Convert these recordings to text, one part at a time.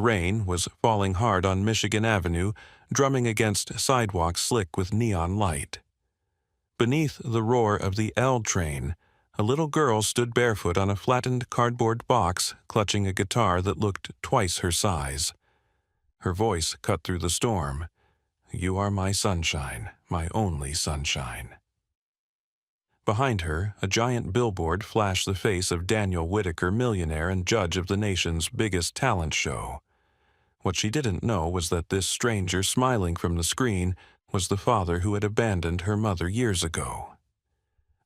rain was falling hard on Michigan Avenue, drumming against sidewalks slick with neon light. Beneath the roar of the L train, a little girl stood barefoot on a flattened cardboard box, clutching a guitar that looked twice her size. Her voice cut through the storm. "You are my sunshine, my only sunshine." Behind her, a giant billboard flashed the face of Daniel Whitaker, millionaire and judge of the nation's biggest talent show. What she didn't know was that this stranger smiling from the screen was the father who had abandoned her mother years ago.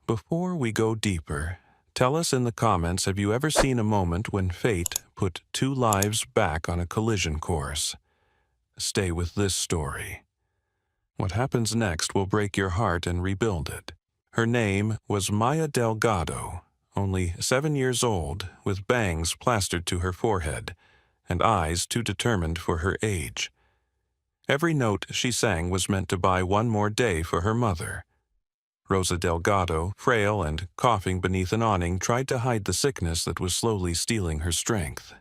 Before we go deeper, tell us in the comments, have you ever seen a moment when fate put two lives back on a collision course? Stay with this story. What happens next will break your heart and rebuild it. Her name was Maya Delgado, only 7 years old, with bangs plastered to her forehead and eyes too determined for her age. Every note she sang was meant to buy one more day for her mother. Rosa Delgado, frail and coughing beneath an awning, tried to hide the sickness that was slowly stealing her strength.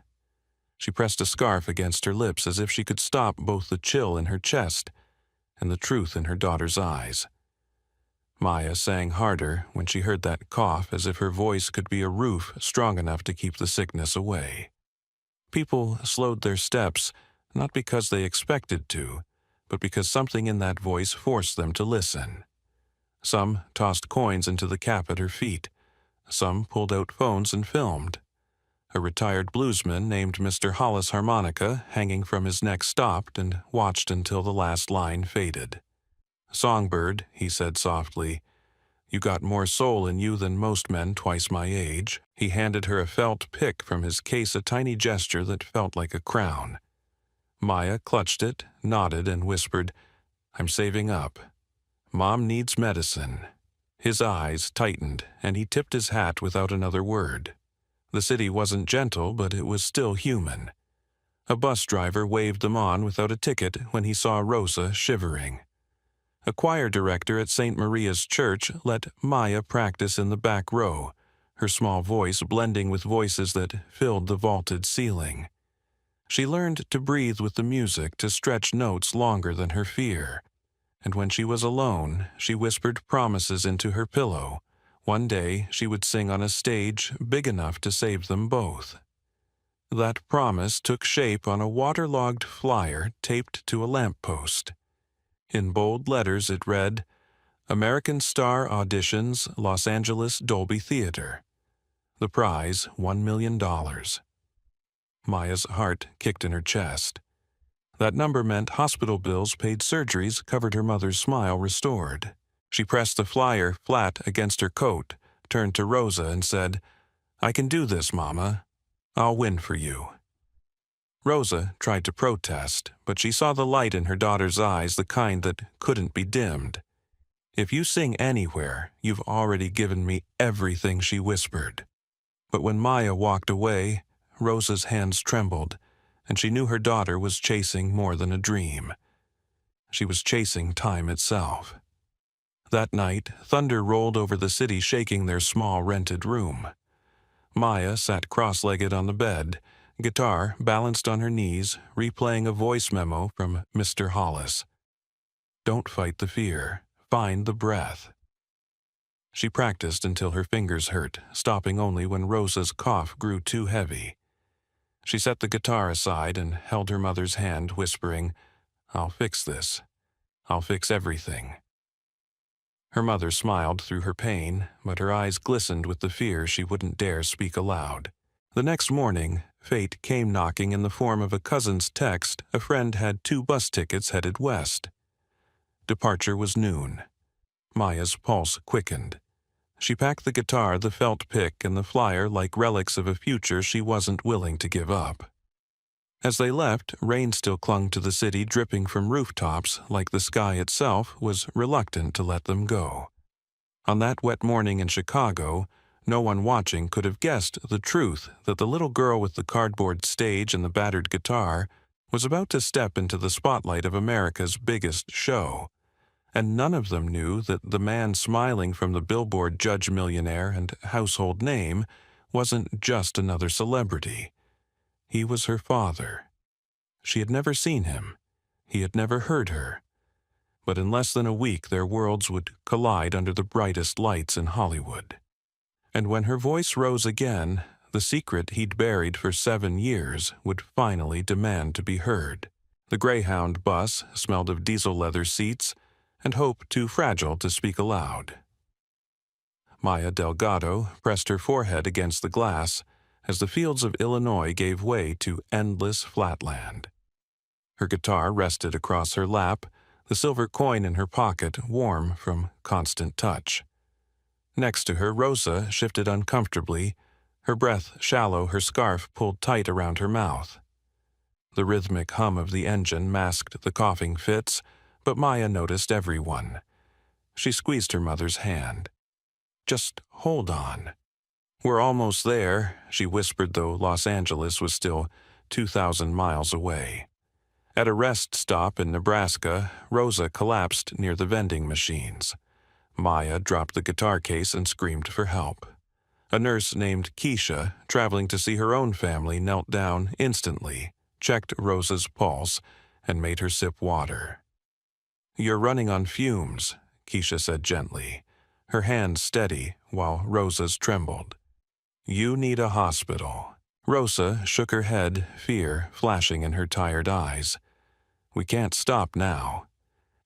She pressed a scarf against her lips as if she could stop both the chill in her chest and the truth in her daughter's eyes. Maya sang harder when she heard that cough, as if her voice could be a roof strong enough to keep the sickness away. People slowed their steps, not because they expected to, but because something in that voice forced them to listen. Some tossed coins into the cap at her feet. Some pulled out phones and filmed. A retired bluesman named Mr. Hollis Harmonica, hanging from his neck, stopped and watched until the last line faded. "Songbird," he said softly, "you got more soul in you than most men twice my age." He handed her a felt pick from his case, a tiny gesture that felt like a crown. Maya clutched it, nodded, and whispered, "I'm saving up. Mom needs medicine." His eyes tightened, and he tipped his hat without another word. The city wasn't gentle, but it was still human. A bus driver waved them on without a ticket when he saw Rosa shivering. A choir director at St. Maria's Church let Maya practice in the back row, her small voice blending with voices that filled the vaulted ceiling. She learned to breathe with the music, to stretch notes longer than her fear. And when she was alone, she whispered promises into her pillow. One day she would sing on a stage big enough to save them both. That promise took shape on a waterlogged flyer taped to a lamppost. In bold letters it read, "American Star Auditions, Los Angeles Dolby Theater. The prize, $1 million. Maya's heart kicked in her chest. That number meant hospital bills, paid surgeries, covered her mother's smile restored. She pressed the flyer flat against her coat, turned to Rosa and said, "I can do this, Mama. I'll win for you." Rosa tried to protest, but she saw the light in her daughter's eyes, the kind that couldn't be dimmed. "If you sing anywhere, you've already given me everything," she whispered. But when Maya walked away, Rosa's hands trembled, and she knew her daughter was chasing more than a dream. She was chasing time itself. That night, thunder rolled over the city, shaking their small rented room. Maya sat cross-legged on the bed, guitar balanced on her knees, replaying a voice memo from Mr. Hollis. "Don't fight the fear. Find the breath." She practiced until her fingers hurt, stopping only when Rosa's cough grew too heavy. She set the guitar aside and held her mother's hand, whispering, "I'll fix this. I'll fix everything." Her mother smiled through her pain, but her eyes glistened with the fear she wouldn't dare speak aloud. The next morning, fate came knocking in the form of a cousin's text. A friend had 2 bus tickets headed west. Departure was noon. Maya's pulse quickened. She packed the guitar, the felt pick, and the flyer like relics of a future she wasn't willing to give up. As they left, rain still clung to the city, dripping from rooftops, like the sky itself was reluctant to let them go. On that wet morning in Chicago, no one watching could have guessed the truth that the little girl with the cardboard stage and the battered guitar was about to step into the spotlight of America's biggest show. And none of them knew that the man smiling from the billboard, judge, millionaire, and household name, wasn't just another celebrity. He was her father. She had never seen him. He had never heard her. But in less than a week their worlds would collide under the brightest lights in Hollywood. And when her voice rose again, the secret he'd buried for 7 years would finally demand to be heard. The Greyhound bus smelled of diesel leather seats and hope too fragile to speak aloud. Maya Delgado pressed her forehead against the glass as the fields of Illinois gave way to endless flatland. Her guitar rested across her lap, the silver coin in her pocket warm from constant touch. Next to her, Rosa shifted uncomfortably, her breath shallow, her scarf pulled tight around her mouth. The rhythmic hum of the engine masked the coughing fits, but Maya noticed everyone. She squeezed her mother's hand. "Just hold on." "We're almost there," she whispered, though Los Angeles was still 2,000 miles away. At a rest stop in Nebraska, Rosa collapsed near the vending machines. Maya dropped the guitar case and screamed for help. A nurse named Keisha, traveling to see her own family, knelt down instantly, checked Rosa's pulse, and made her sip water. "You're running on fumes," Keisha said gently, her hand steady while Rosa's trembled. "You need a hospital." Rosa shook her head, fear flashing in her tired eyes. "We can't stop now."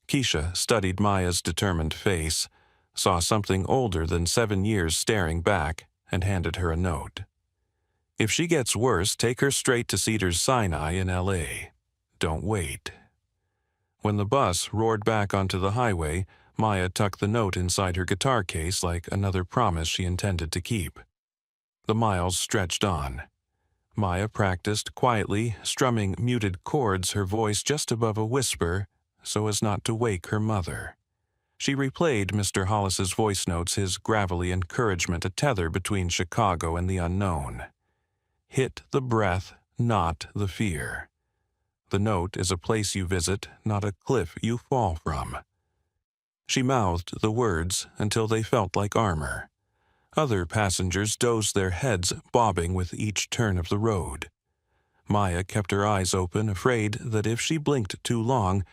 Keisha studied Maya's determined face, saw something older than 7 years staring back, and handed her a note. "If she gets worse, take her straight to Cedars-Sinai in L.A. Don't wait." When the bus roared back onto the highway, Maya tucked the note inside her guitar case like another promise she intended to keep. The miles stretched on. Maya practiced quietly, strumming muted chords, her voice just above a whisper, so as not to wake her mother. She replayed Mr. Hollis's voice notes, his gravelly encouragement, a tether between Chicago and the unknown. "Hit the breath, not the fear. The note is a place you visit, not a cliff you fall from." She mouthed the words until they felt like armor. Other passengers dozed, their heads bobbing with each turn of the road. Maya kept her eyes open, afraid that if she blinked too long,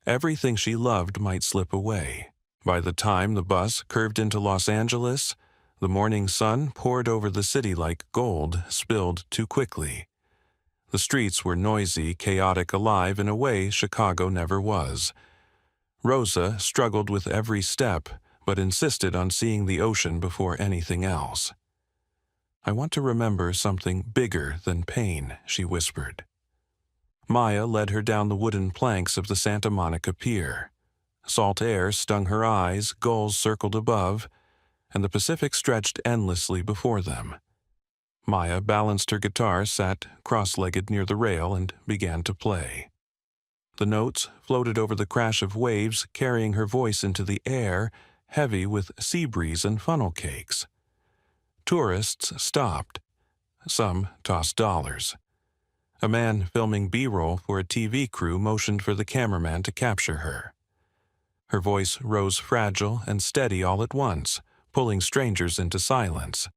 everything she loved might slip away. By the time the bus curved into Los Angeles, the morning sun poured over the city like gold spilled too quickly. The streets were noisy, chaotic, alive in a way Chicago never was. Rosa struggled with every step, but insisted on seeing the ocean before anything else. "I want to remember something bigger than pain," she whispered. Maya led her down the wooden planks of the Santa Monica Pier. Salt air stung her eyes, gulls circled above, and the Pacific stretched endlessly before them. Maya balanced her guitar, sat cross-legged near the rail, and began to play. The notes floated over the crash of waves, carrying her voice into the air, heavy with sea breeze and funnel cakes. Tourists stopped. Some tossed dollars. A man filming B-roll for a TV crew motioned for the cameraman to capture her. Her voice rose fragile and steady all at once, pulling strangers into silence.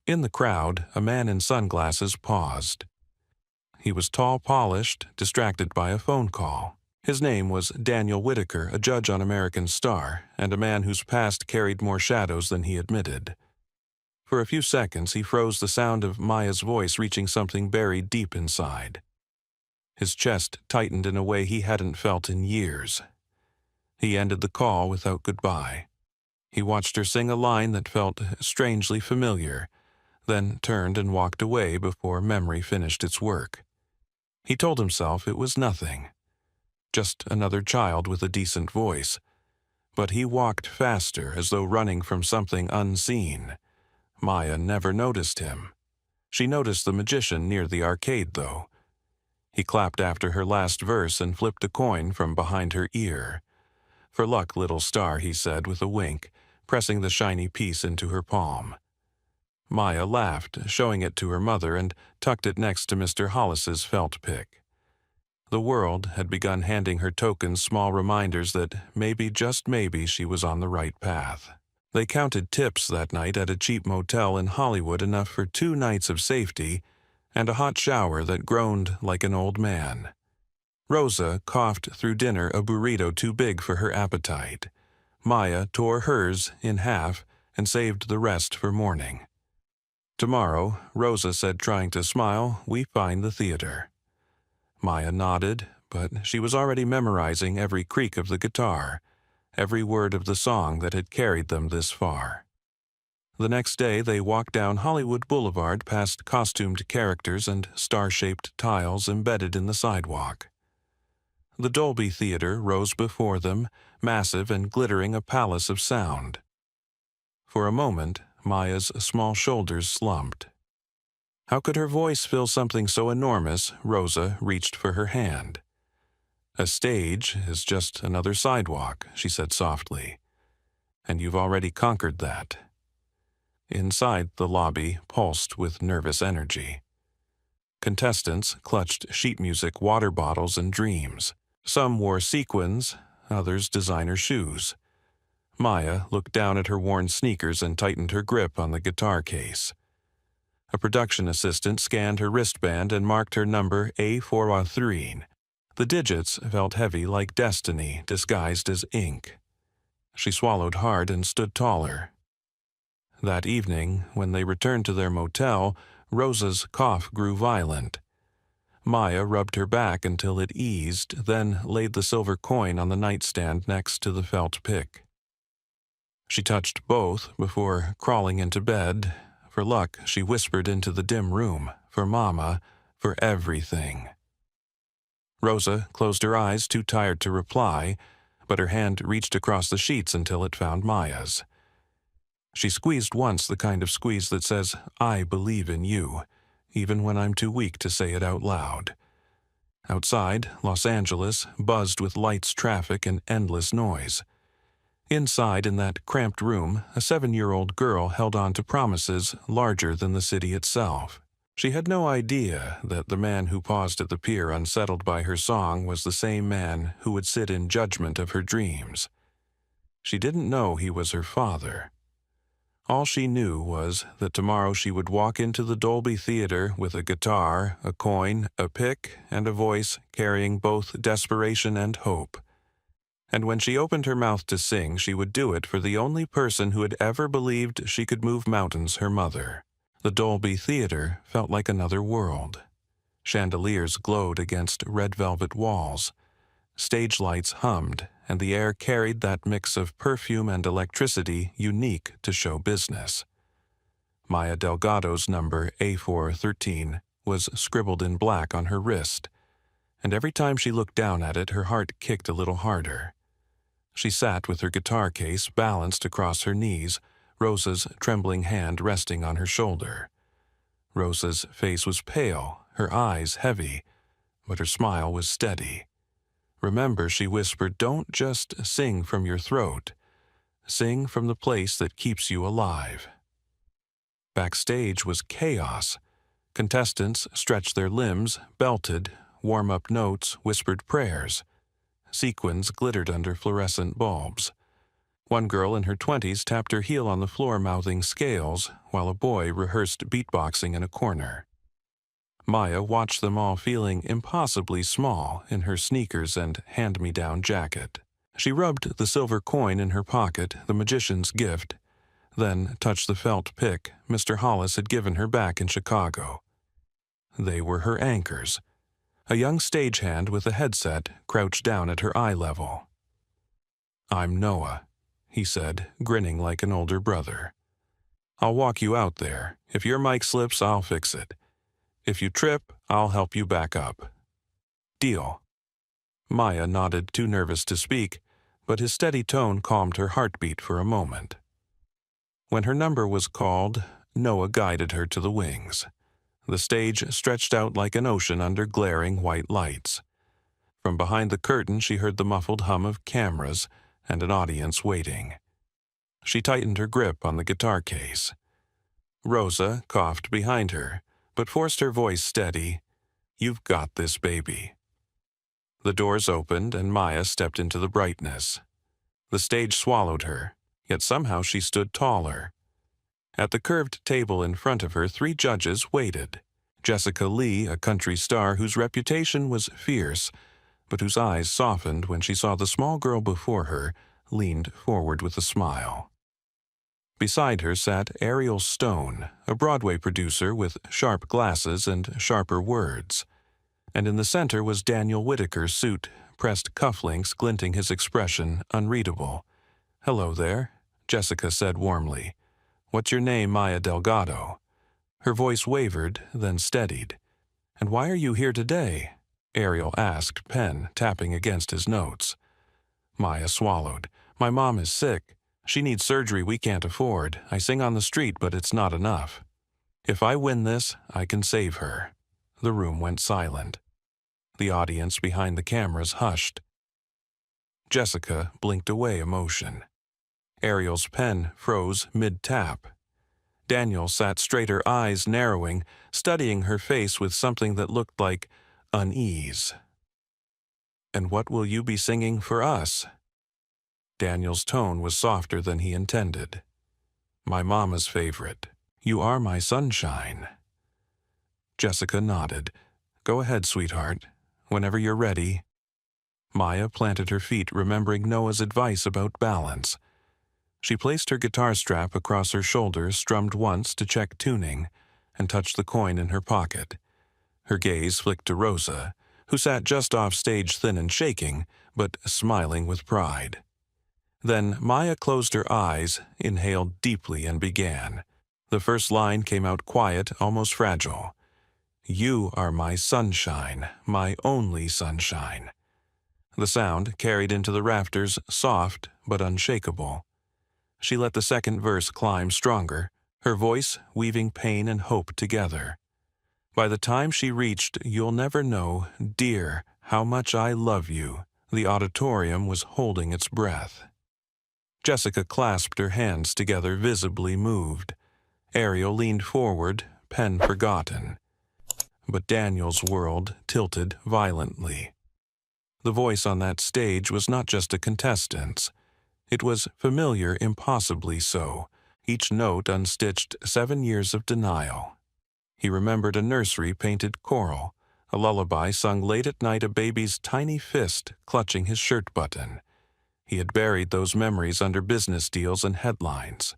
In the crowd, a man in sunglasses paused. He was tall, polished, distracted by a phone call. His name was Daniel Whitaker, a judge on American Star, and a man whose past carried more shadows than he admitted. For a few seconds, he froze, the sound of Maya's voice reaching something buried deep inside. His chest tightened in a way he hadn't felt in years. He ended the call without goodbye. He watched her sing a line that felt strangely familiar, then turned and walked away before memory finished its work. He told himself it was nothing. Just another child with a decent voice. But he walked faster, as though running from something unseen. Maya never noticed him. She noticed the magician near the arcade, though. He clapped after her last verse and flipped a coin from behind her ear. "For luck, little star," he said with a wink, pressing the shiny piece into her palm. Maya laughed, showing it to her mother, and tucked it next to Mr. Hollis's felt pick. The world had begun handing her tokens, small reminders that maybe, just maybe, she was on the right path. They counted tips that night at a cheap motel in Hollywood, enough for 2 nights of safety, and a hot shower that groaned like an old man. Rosa coughed through dinner a burrito too big for her appetite. Maya tore hers in half and saved the rest for morning. Tomorrow, Rosa said, trying to smile, we find the theater. Maya nodded, but she was already memorizing every creak of the guitar, every word of the song that had carried them this far. The next day they walked down Hollywood Boulevard past costumed characters and star-shaped tiles embedded in the sidewalk. The Dolby Theater rose before them, massive and glittering a palace of sound. For a moment, Maya's small shoulders slumped. How could her voice fill something so enormous? Rosa reached for her hand. A stage is just another sidewalk, she said softly. And you've already conquered that. Inside, the lobby pulsed with nervous energy. Contestants clutched sheet music, water bottles, and dreams. Some wore sequins, others designer shoes. Maya looked down at her worn sneakers and tightened her grip on the guitar case. A production assistant scanned her wristband and marked her number A413. The digits felt heavy like destiny disguised as ink. She swallowed hard and stood taller. That evening, when they returned to their motel, Rosa's cough grew violent. Maya rubbed her back until it eased, then laid the silver coin on the nightstand next to the felt pick. She touched both before crawling into bed. For luck, she whispered into the dim room, for Mama, for everything. Rosa closed her eyes, too tired to reply, but her hand reached across the sheets until it found Maya's. She squeezed once, the kind of squeeze that says, I believe in you, even when I'm too weak to say it out loud. Outside, Los Angeles buzzed with lights, traffic, and endless noise. Inside, in that cramped room, a 7-year-old girl held on to promises larger than the city itself. She had no idea that the man who paused at the pier unsettled by her song was the same man who would sit in judgment of her dreams. She didn't know he was her father. All she knew was that tomorrow she would walk into the Dolby Theater with a guitar, a coin, a pick, and a voice carrying both desperation and hope. And when she opened her mouth to sing, she would do it for the only person who had ever believed she could move mountains, her mother. The Dolby Theater felt like another world. Chandeliers glowed against red velvet walls. Stage lights hummed, and the air carried that mix of perfume and electricity unique to show business. Maya Delgado's number A413 was scribbled in black on her wrist, and every time she looked down at it, her heart kicked a little harder. She sat with her guitar case balanced across her knees, Rosa's trembling hand resting on her shoulder. Rosa's face was pale, her eyes heavy, but her smile was steady. Remember, she whispered, don't just sing from your throat. Sing from the place that keeps you alive. Backstage was chaos. Contestants stretched their limbs, belted, warm-up notes, whispered prayers. Sequins glittered under fluorescent bulbs. One girl in her 20s tapped her heel on the floor mouthing scales, while a boy rehearsed beatboxing in a corner. Maya watched them all, feeling impossibly small in her sneakers and hand-me-down jacket. She rubbed the silver coin in her pocket, the magician's gift, then touched the felt pick Mr. Hollis had given her back in Chicago. They were her anchors. A young stagehand with a headset crouched down at her eye level. I'm Noah, he said, grinning like an older brother. I'll walk you out there. If your mic slips, I'll fix it. If you trip, I'll help you back up. Deal. Maya nodded, too nervous to speak, but his steady tone calmed her heartbeat for a moment. When her number was called, Noah guided her to the wings. The stage stretched out like an ocean under glaring white lights. From behind the curtain she heard the muffled hum of cameras and an audience waiting. She tightened her grip on the guitar case. Rosa coughed behind her, but forced her voice steady. You've got this, baby. The doors opened and Maya stepped into the brightness. The stage swallowed her, yet somehow she stood taller. At the curved table in front of her, 3 judges waited. Jessica Lee, a country star whose reputation was fierce, but whose eyes softened when she saw the small girl before her, leaned forward with a smile. Beside her sat Ariel Stone, a Broadway producer with sharp glasses and sharper words. And in the center was Daniel Whitaker's suit, pressed cufflinks glinting his expression unreadable. "Hello there," Jessica said warmly. "What's your name, Maya Delgado?" Her voice wavered, then steadied. "And why are you here today?" Ariel asked, pen tapping against his notes. Maya swallowed. "My mom is sick. She needs surgery we can't afford. I sing on the street, but it's not enough. If I win this, I can save her." The room went silent. The audience behind the cameras hushed. Jessica blinked away emotion. Ariel's pen froze mid-tap. Daniel sat straighter, eyes narrowing, studying her face with something that looked like unease. "And what will you be singing for us?" Daniel's tone was softer than he intended. "My mama's favorite. You Are My Sunshine." Jessica nodded. "Go ahead, sweetheart. Whenever you're ready." Maya planted her feet, remembering Noah's advice about balance. She placed her guitar strap across her shoulders, strummed once to check tuning, and touched the coin in her pocket. Her gaze flicked to Rosa, who sat just off stage, thin and shaking, but smiling with pride. Then Maya closed her eyes, inhaled deeply, and began. The first line came out quiet, almost fragile. "You are my sunshine, my only sunshine." The sound carried into the rafters, soft but unshakable. She let the second verse climb stronger, her voice weaving pain and hope together. By the time she reached "You'll never know, dear, how much I love you," the auditorium was holding its breath. Jessica clasped her hands together, visibly moved. Ariel leaned forward, pen forgotten. But Daniel's world tilted violently. The voice on that stage was not just a contestant's. It was familiar, impossibly so, each note unstitched 7 years of denial. He remembered a nursery painted coral, a lullaby sung late at night, a baby's tiny fist clutching his shirt button. He had buried those memories under business deals and headlines.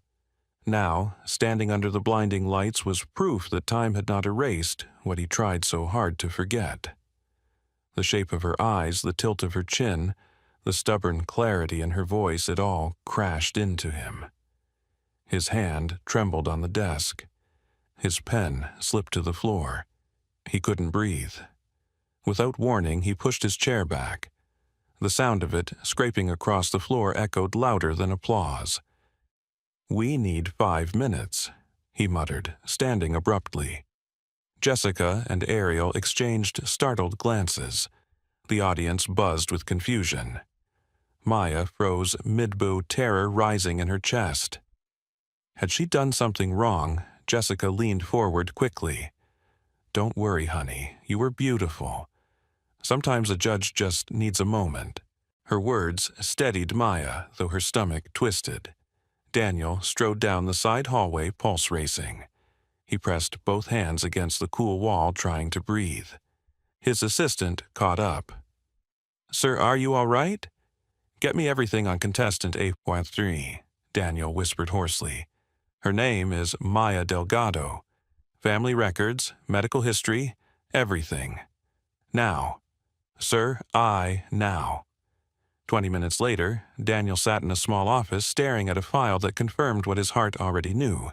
Now, standing under the blinding lights was proof that time had not erased what he tried so hard to forget. The shape of her eyes, the tilt of her chin, the stubborn clarity in her voice, it all crashed into him. His hand trembled on the desk. His pen slipped to the floor. He couldn't breathe. Without warning, he pushed his chair back. The sound of it, scraping across the floor, echoed louder than applause. "We need 5 minutes," he muttered, standing abruptly. Jessica and Ariel exchanged startled glances. The audience buzzed with confusion. Maya froze mid-bow, terror rising in her chest. Had she done something wrong? Jessica leaned forward quickly. "Don't worry, honey. You were beautiful. Sometimes a judge just needs a moment." Her words steadied Maya, though her stomach twisted. Daniel strode down the side hallway, pulse racing. He pressed both hands against the cool wall, trying to breathe. His assistant caught up. "Sir, are you all right?" "Get me everything on contestant A.3, Daniel whispered hoarsely. "Her name is Maya Delgado. Family records, medical history, everything. Now. Sir, now." 20 minutes later, Daniel sat in a small office staring at a file that confirmed what his heart already knew.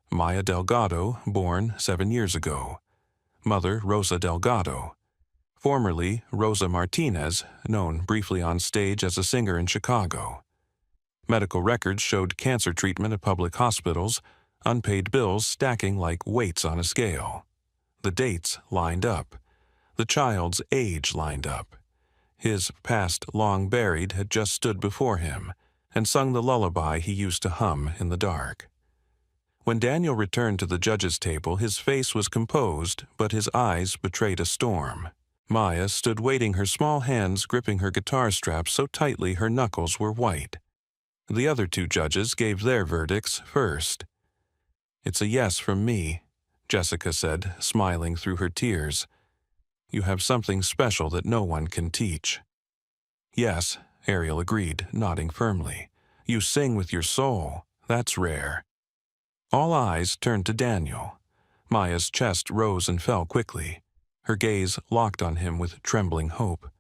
Maya Delgado, born 7 years ago. Mother Rosa Delgado. Formerly Rosa Martinez, known briefly on stage as a singer in Chicago. Medical records showed cancer treatment at public hospitals, unpaid bills stacking like weights on a scale. The dates lined up. The child's age lined up. His past long buried had just stood before him and sung the lullaby he used to hum in the dark. When Daniel returned to the judge's table, his face was composed, but his eyes betrayed a storm. Maya stood waiting, her small hands gripping her guitar strap so tightly her knuckles were white. The other 2 judges gave their verdicts first. "It's a yes from me," Jessica said, smiling through her tears. "You have something special that no one can teach." "Yes," Ariel agreed, nodding firmly. "You sing with your soul. That's rare." All eyes turned to Daniel. Maya's chest rose and fell quickly. Her gaze locked on him with trembling hope.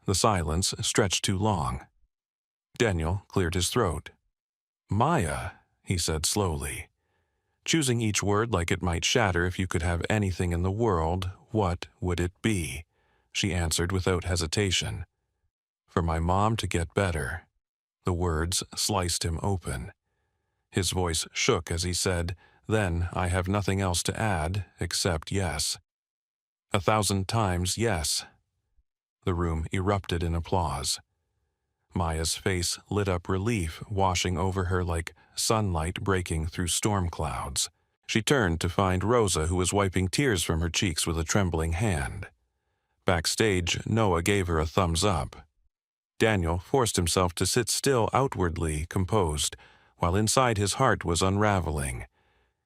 The silence stretched too long. Daniel cleared his throat. "Maya," he said slowly. Choosing each word like it might shatter if you could have anything in the world, what would it be? She answered without hesitation. "For my mom to get better." The words sliced him open. His voice shook as he said, "Then I have nothing else to add except yes. 1,000 times yes." The room erupted in applause. Maya's face lit up relief, washing over her like sunlight breaking through storm clouds. She turned to find Rosa, who was wiping tears from her cheeks with a trembling hand. Backstage, Noah gave her a thumbs up. Daniel forced himself to sit still, outwardly composed, while inside his heart was unraveling.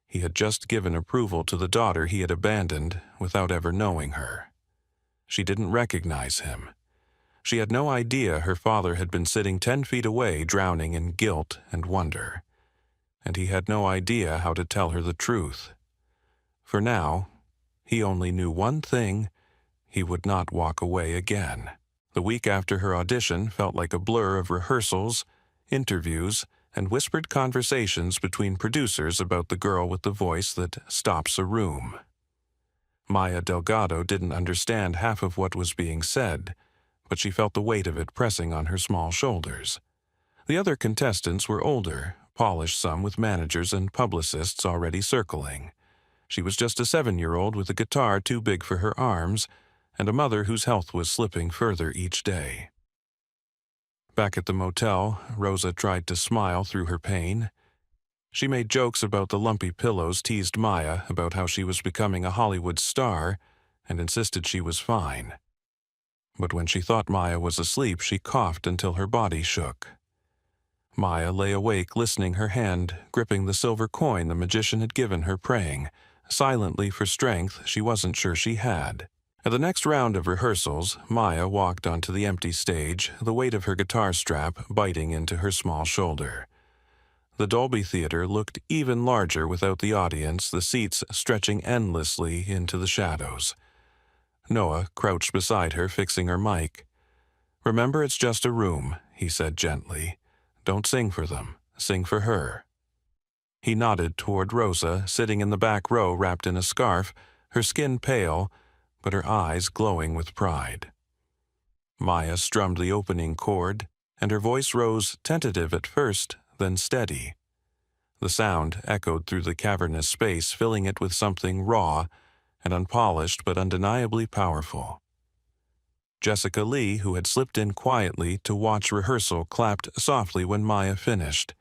He had just given approval to the daughter he had abandoned without ever knowing her. She didn't recognize him. She had no idea her father had been sitting 10 feet away, drowning in guilt and wonder. And he had no idea how to tell her the truth. For now, he only knew one thing: he would not walk away again. The week after her audition felt like a blur of rehearsals, interviews, and whispered conversations between producers about the girl with the voice that stops a room. Maya Delgado didn't understand half of what was being said, but she felt the weight of it pressing on her small shoulders. The other contestants were older, polished, some with managers and publicists already circling. She was just a 7-year-old with a guitar too big for her arms, and a mother whose health was slipping further each day. Back at the motel, Rosa tried to smile through her pain. She made jokes about the lumpy pillows, teased Maya about how she was becoming a Hollywood star, and insisted she was fine. But when she thought Maya was asleep, she coughed until her body shook. Maya lay awake, listening, her hand gripping the silver coin the magician had given her, praying silently for strength she wasn't sure she had. At the next round of rehearsals, Maya walked onto the empty stage, the weight of her guitar strap biting into her small shoulder. The Dolby Theater looked even larger without the audience, the seats stretching endlessly into the shadows. Noah crouched beside her, fixing her mic. "Remember, it's just a room," he said gently. "Don't sing for them. Sing for her." He nodded toward Rosa, sitting in the back row wrapped in a scarf, her skin pale, but her eyes glowing with pride. Maya strummed the opening chord, and her voice rose tentative at first, then steady. The sound echoed through the cavernous space, filling it with something raw and unpolished but undeniably powerful. Jessica Lee, who had slipped in quietly to watch rehearsal, clapped softly when Maya finished.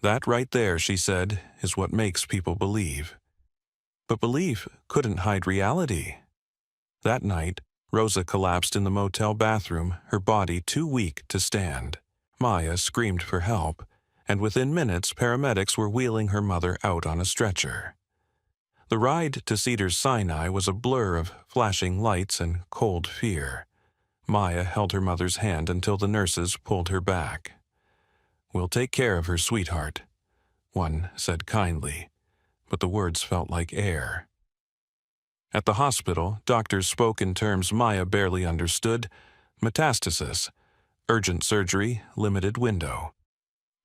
"That right there," she said, "is what makes people believe." But belief couldn't hide reality. That night, Rosa collapsed in the motel bathroom, her body too weak to stand. Maya screamed for help, and within minutes paramedics were wheeling her mother out on a stretcher. The ride to Cedars-Sinai was a blur of flashing lights and cold fear. Maya held her mother's hand until the nurses pulled her back. "We'll take care of her, sweetheart," one said kindly, but the words felt like air. At the hospital, doctors spoke in terms Maya barely understood: metastasis, urgent surgery, limited window.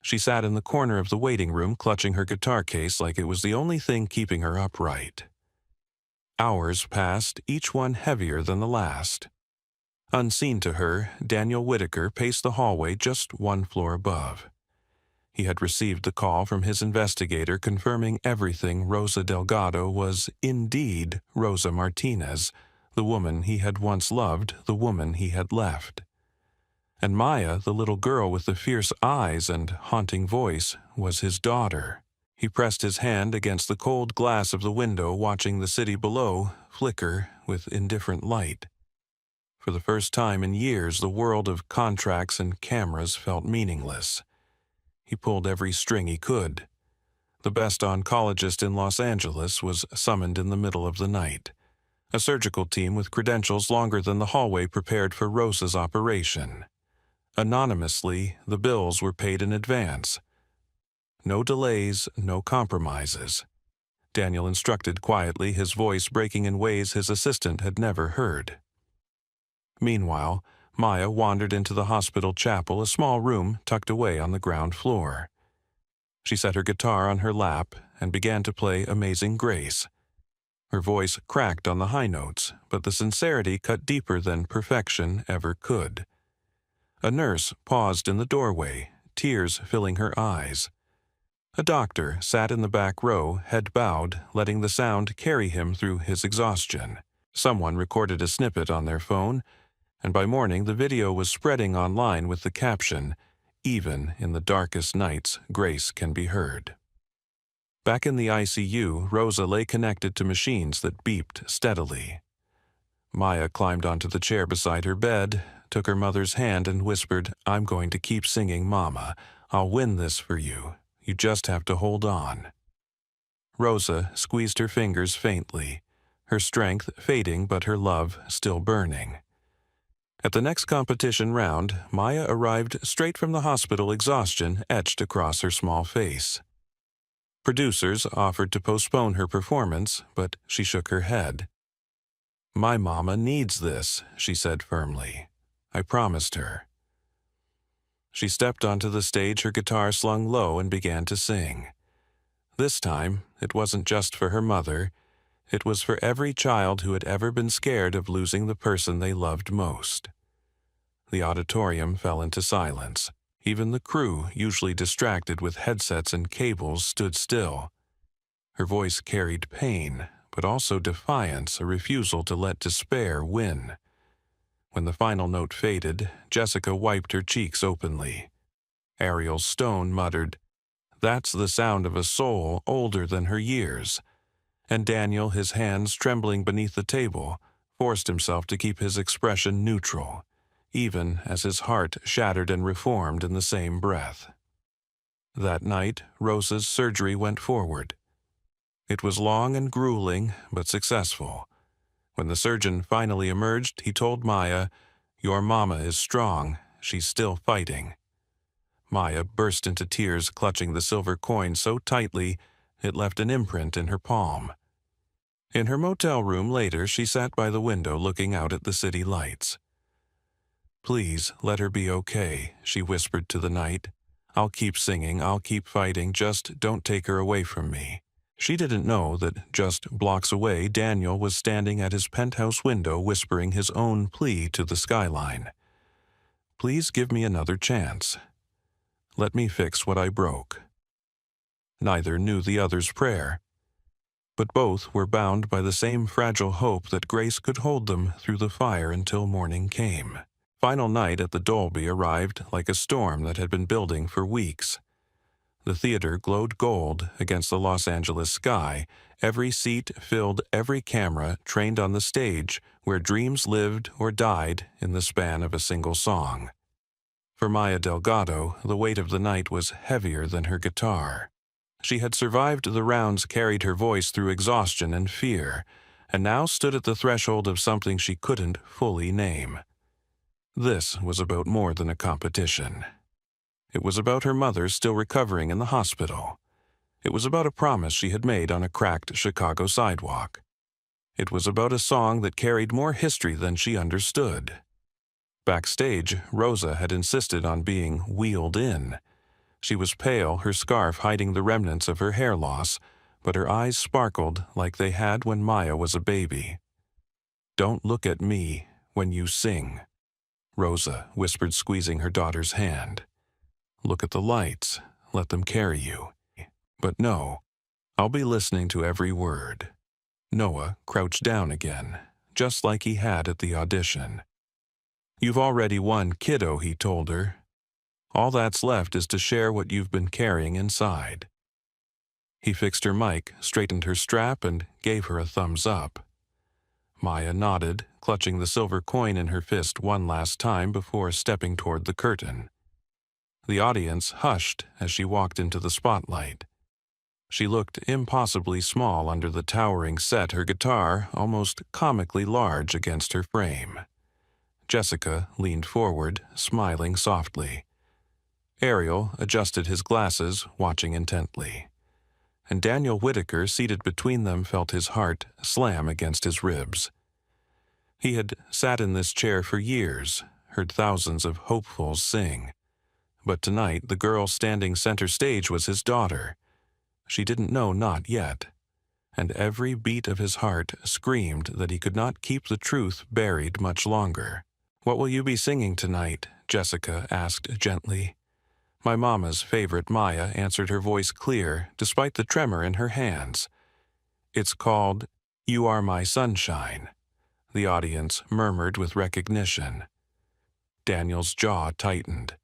She sat in the corner of the waiting room, clutching her guitar case like it was the only thing keeping her upright. Hours passed, each one heavier than the last. Unseen to her, Daniel Whitaker paced the hallway just one floor above. He had received the call from his investigator confirming everything. Rosa Delgado was indeed Rosa Martinez, the woman he had once loved, the woman he had left. And Maya, the little girl with the fierce eyes and haunting voice, was his daughter. He pressed his hand against the cold glass of the window, watching the city below flicker with indifferent light. For the first time in years, the world of contracts and cameras felt meaningless. He pulled every string he could. The best oncologist in Los Angeles was summoned in the middle of the night. A surgical team with credentials longer than the hallway prepared for Rosa's operation. Anonymously, the bills were paid in advance. No delays, no compromises. Daniel instructed quietly, his voice breaking in ways his assistant had never heard. Meanwhile, Maya wandered into the hospital chapel, a small room tucked away on the ground floor. She set her guitar on her lap and began to play Amazing Grace. Her voice cracked on the high notes, but the sincerity cut deeper than perfection ever could. A nurse paused in the doorway, tears filling her eyes. A doctor sat in the back row, head bowed, letting the sound carry him through his exhaustion. Someone recorded a snippet on their phone, and by morning the video was spreading online with the caption, "Even in the darkest nights, grace can be heard." Back in the ICU, Rosa lay connected to machines that beeped steadily. Maya climbed onto the chair beside her bed, took her mother's hand and whispered, "I'm going to keep singing, Mama. I'll win this for you. You just have to hold on." Rosa squeezed her fingers faintly, her strength fading but her love still burning. At the next competition round, Maya arrived straight from the hospital, exhaustion etched across her small face. Producers offered to postpone her performance, but she shook her head. "My mama needs this," she said firmly. "I promised her." She stepped onto the stage, her guitar slung low, and began to sing. This time, it wasn't just for her mother. It was for every child who had ever been scared of losing the person they loved most. The auditorium fell into silence. Even the crew, usually distracted with headsets and cables, stood still. Her voice carried pain, but also defiance, a refusal to let despair win. When the final note faded, Jessica wiped her cheeks openly. Ariel Stone muttered, "That's the sound of a soul older than her years." And Daniel, his hands trembling beneath the table, forced himself to keep his expression neutral, even as his heart shattered and reformed in the same breath. That night, Rosa's surgery went forward. It was long and grueling, but successful. When the surgeon finally emerged, he told Maya, "Your mama is strong. She's still fighting." Maya burst into tears, clutching the silver coin so tightly it left an imprint in her palm. In her motel room later, she sat by the window looking out at the city lights. "Please, let her be okay," she whispered to the night. "I'll keep singing, I'll keep fighting, just don't take her away from me." She didn't know that just blocks away, Daniel was standing at his penthouse window whispering his own plea to the skyline. "Please give me another chance. Let me fix what I broke." Neither knew the other's prayer, but both were bound by the same fragile hope that grace could hold them through the fire until morning came. Final night at the Dolby arrived like a storm that had been building for weeks. The theater glowed gold against the Los Angeles sky, every seat filled, every camera trained on the stage where dreams lived or died in the span of a single song. For Maya Delgado, the weight of the night was heavier than her guitar. She had survived the rounds, carried her voice through exhaustion and fear, and now stood at the threshold of something she couldn't fully name. This was about more than a competition. It was about her mother still recovering in the hospital. It was about a promise she had made on a cracked Chicago sidewalk. It was about a song that carried more history than she understood. Backstage, Rosa had insisted on being wheeled in. She was pale, her scarf hiding the remnants of her hair loss, but her eyes sparkled like they had when Maya was a baby. "Don't look at me when you sing," Rosa whispered, squeezing her daughter's hand. "Look at the lights. Let them carry you. But no, I'll be listening to every word." Noah crouched down again, just like he had at the audition. "You've already won, kiddo," he told her. "All that's left is to share what you've been carrying inside." He fixed her mic, straightened her strap, and gave her a thumbs up. Maya nodded, clutching the silver coin in her fist one last time before stepping toward the curtain. The audience hushed as she walked into the spotlight. She looked impossibly small under the towering set, her guitar almost comically large against her frame. Jessica leaned forward, smiling softly. Ariel adjusted his glasses, watching intently. And Daniel Whitaker, seated between them, felt his heart slam against his ribs. He had sat in this chair for years, heard thousands of hopefuls sing. But tonight, the girl standing center stage was his daughter. She didn't know not yet. And every beat of his heart screamed that he could not keep the truth buried much longer. "What will you be singing tonight?" Jessica asked gently. "My mama's favorite," Maya answered, her voice clear, despite the tremor in her hands. "It's called You Are My Sunshine," the audience murmured with recognition. Daniel's jaw tightened.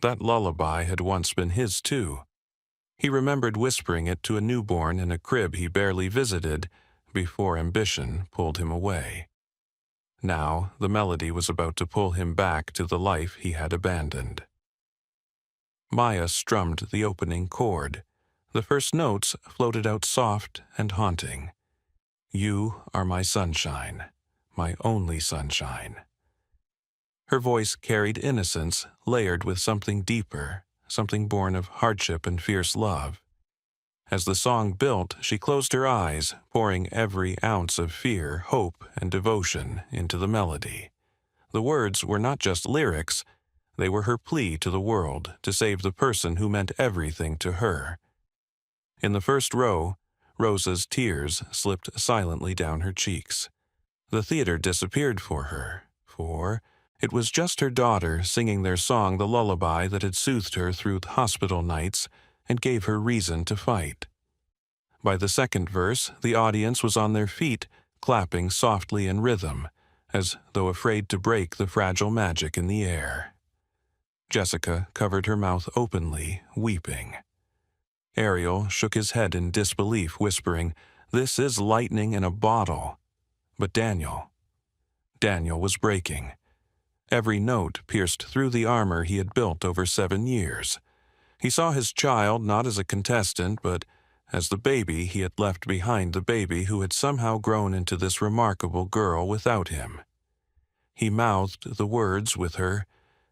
That lullaby had once been his, too. He remembered whispering it to a newborn in a crib he barely visited before ambition pulled him away. Now the melody was about to pull him back to the life he had abandoned. Maya strummed the opening chord. The first notes floated out soft and haunting. "You are my sunshine, my only sunshine." Her voice carried innocence, layered with something deeper, something born of hardship and fierce love. As the song built, she closed her eyes, pouring every ounce of fear, hope, and devotion into the melody. The words were not just lyrics, they were her plea to the world to save the person who meant everything to her. In the first row, Rosa's tears slipped silently down her cheeks. The theater disappeared for her, for it was just her daughter singing their song, the lullaby that had soothed her through hospital nights and gave her reason to fight. By the second verse, the audience was on their feet, clapping softly in rhythm, as though afraid to break the fragile magic in the air. Jessica covered her mouth openly, weeping. Ariel shook his head in disbelief, whispering, "This is lightning in a bottle." But Daniel was breaking. Every note pierced through the armor he had built over 7 years. He saw his child not as a contestant, but as the baby he had left behind, the baby who had somehow grown into this remarkable girl without him. He mouthed the words with her,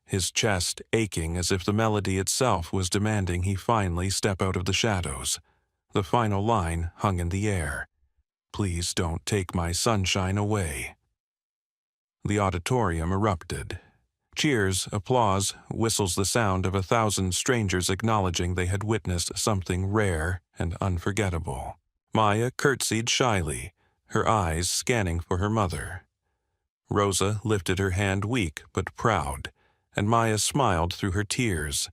his chest aching as if the melody itself was demanding he finally step out of the shadows. The final line hung in the air. "Please don't take my sunshine away." The auditorium erupted. Cheers, applause, whistles, the sound of 1,000 strangers acknowledging they had witnessed something rare and unforgettable. Maya curtsied shyly, her eyes scanning for her mother. Rosa lifted her hand, weak but proud, and Maya smiled through her tears.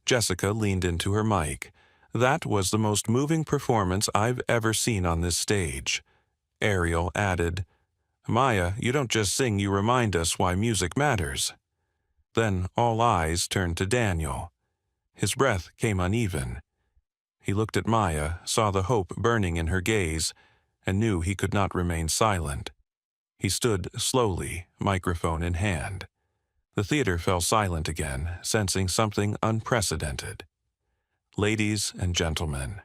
Jessica leaned into her mic. "That was the most moving performance I've ever seen on this stage." Ariel added, "Maya, you don't just sing, you remind us why music matters." Then all eyes turned to Daniel. His breath came uneven. He looked at Maya, saw the hope burning in her gaze, and knew he could not remain silent. He stood slowly, microphone in hand. The theater fell silent again, sensing something unprecedented. "Ladies and gentlemen,"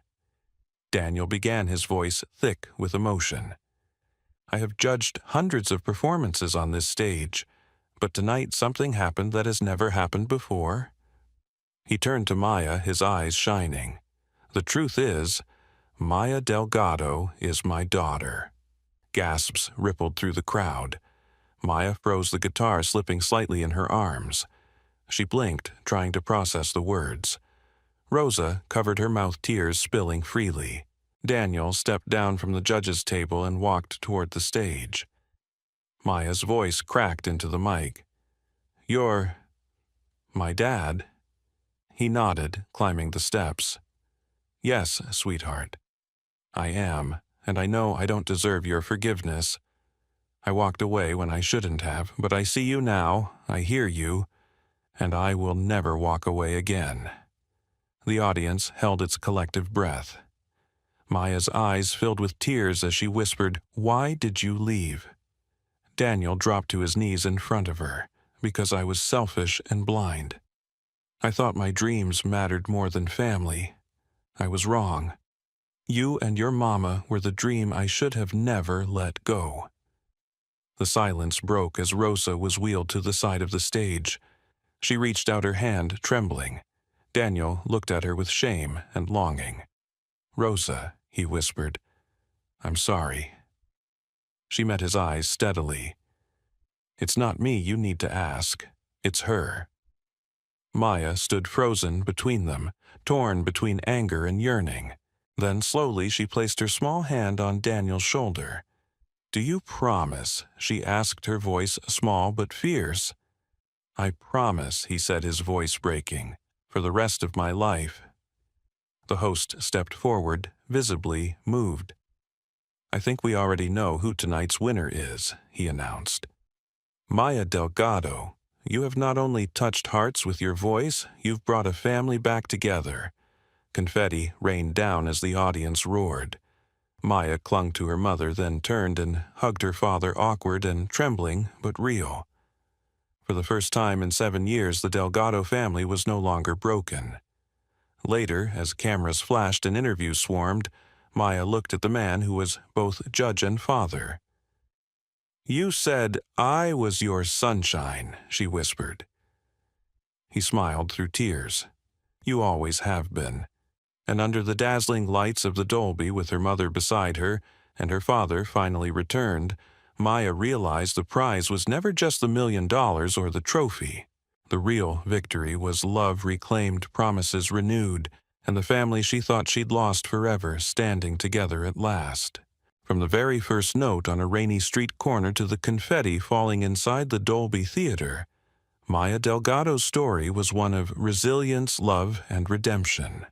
Daniel began, his voice thick with emotion. "I have judged hundreds of performances on this stage, but tonight something happened that has never happened before." He turned to Maya, his eyes shining. "The truth is, Maya Delgado is my daughter." Gasps rippled through the crowd. Maya froze the guitar, slipping slightly in her arms. She blinked, trying to process the words. Rosa covered her mouth, tears spilling freely. Daniel stepped down from the judges' table and walked toward the stage. Maya's voice cracked into the mic. "You're my dad?" He nodded, climbing the steps. "Yes, sweetheart. I am, and I know I don't deserve your forgiveness. I walked away when I shouldn't have, but I see you now, I hear you, and I will never walk away again." The audience held its collective breath. Maya's eyes filled with tears as she whispered, "Why did you leave?" Daniel dropped to his knees in front of her, "Because I was selfish and blind. I thought my dreams mattered more than family. I was wrong. You and your mama were the dream I should have never let go." The silence broke as Rosa was wheeled to the side of the stage. She reached out her hand, trembling. Daniel looked at her with shame and longing. "Rosa," he whispered, "I'm sorry." She met his eyes steadily. "It's not me you need to ask. It's her." Maya stood frozen between them, torn between anger and yearning. Then slowly she placed her small hand on Daniel's shoulder. "Do you promise?" she asked, her voice small but fierce. "I promise," he said, his voice breaking, "for the rest of my life." The host stepped forward, visibly moved. "I think we already know who tonight's winner is," he announced. "Maya Delgado, you have not only touched hearts with your voice, you've brought a family back together." Confetti rained down as the audience roared. Maya clung to her mother, then turned and hugged her father, awkward and trembling, but real. For the first time in 7 years, the Delgado family was no longer broken. Later, as cameras flashed and interviews swarmed, Maya looked at the man who was both judge and father. "You said I was your sunshine," she whispered. He smiled through tears. "You always have been." And under the dazzling lights of the Dolby, with her mother beside her and her father finally returned, Maya realized the prize was never just the $1 million or the trophy. The real victory was love reclaimed, promises renewed, and the family she thought she'd lost forever standing together at last. From the very first note on a rainy street corner to the confetti falling inside the Dolby Theater, Maya Delgado's story was one of resilience, love, and redemption.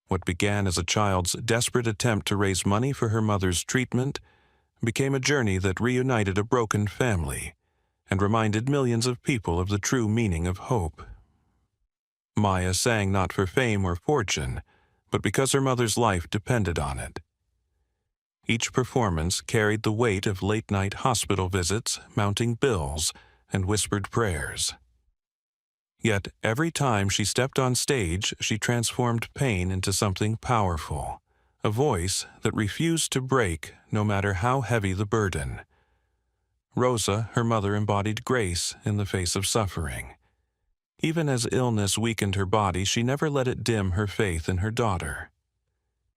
What began as a child's desperate attempt to raise money for her mother's treatment became a journey that reunited a broken family and reminded millions of people of the true meaning of hope. Maya sang not for fame or fortune, but because her mother's life depended on it. Each performance carried the weight of late-night hospital visits, mounting bills, and whispered prayers. Yet every time she stepped on stage, she transformed pain into something powerful, a voice that refused to break no matter how heavy the burden. Rosa, her mother, embodied grace in the face of suffering. Even as illness weakened her body, she never let it dim her faith in her daughter.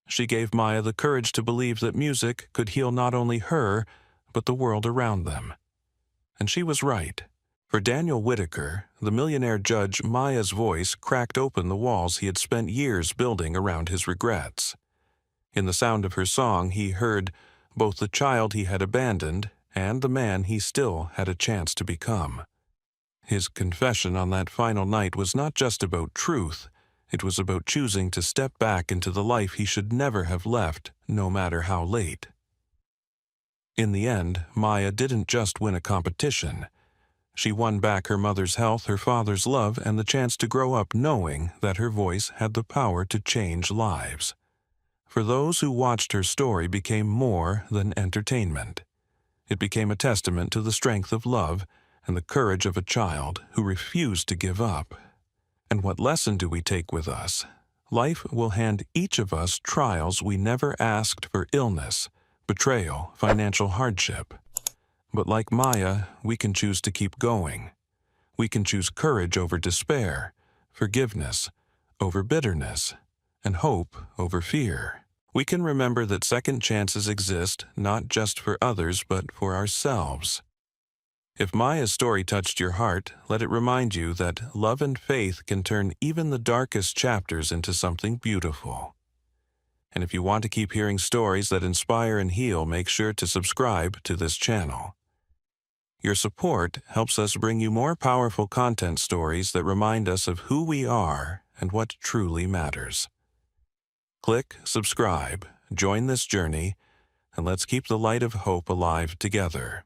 She gave Maya the courage to believe that music could heal not only her, but the world around them. And she was right. For Daniel Whitaker, the millionaire judge, Maya's voice cracked open the walls he had spent years building around his regrets. In the sound of her song, he heard both the child he had abandoned and the man he still had a chance to become. His confession on that final night was not just about truth, it was about choosing to step back into the life he should never have left, no matter how late. In the end, Maya didn't just win a competition. She won back her mother's health, her father's love, and the chance to grow up knowing that her voice had the power to change lives. For those who watched, her story became more than entertainment. It became a testament to the strength of love and the courage of a child who refused to give up. And what lesson do we take with us? Life will hand each of us trials we never asked for: illness, betrayal, financial hardship. But like Maya, we can choose to keep going. We can choose courage over despair, forgiveness over bitterness, and hope over fear. We can remember that second chances exist not just for others, but for ourselves. If Maya's story touched your heart, let it remind you that love and faith can turn even the darkest chapters into something beautiful. And if you want to keep hearing stories that inspire and heal, make sure to subscribe to this channel. Your support helps us bring you more powerful content stories that remind us of who we are and what truly matters. Click subscribe, join this journey, and let's keep the light of hope alive together.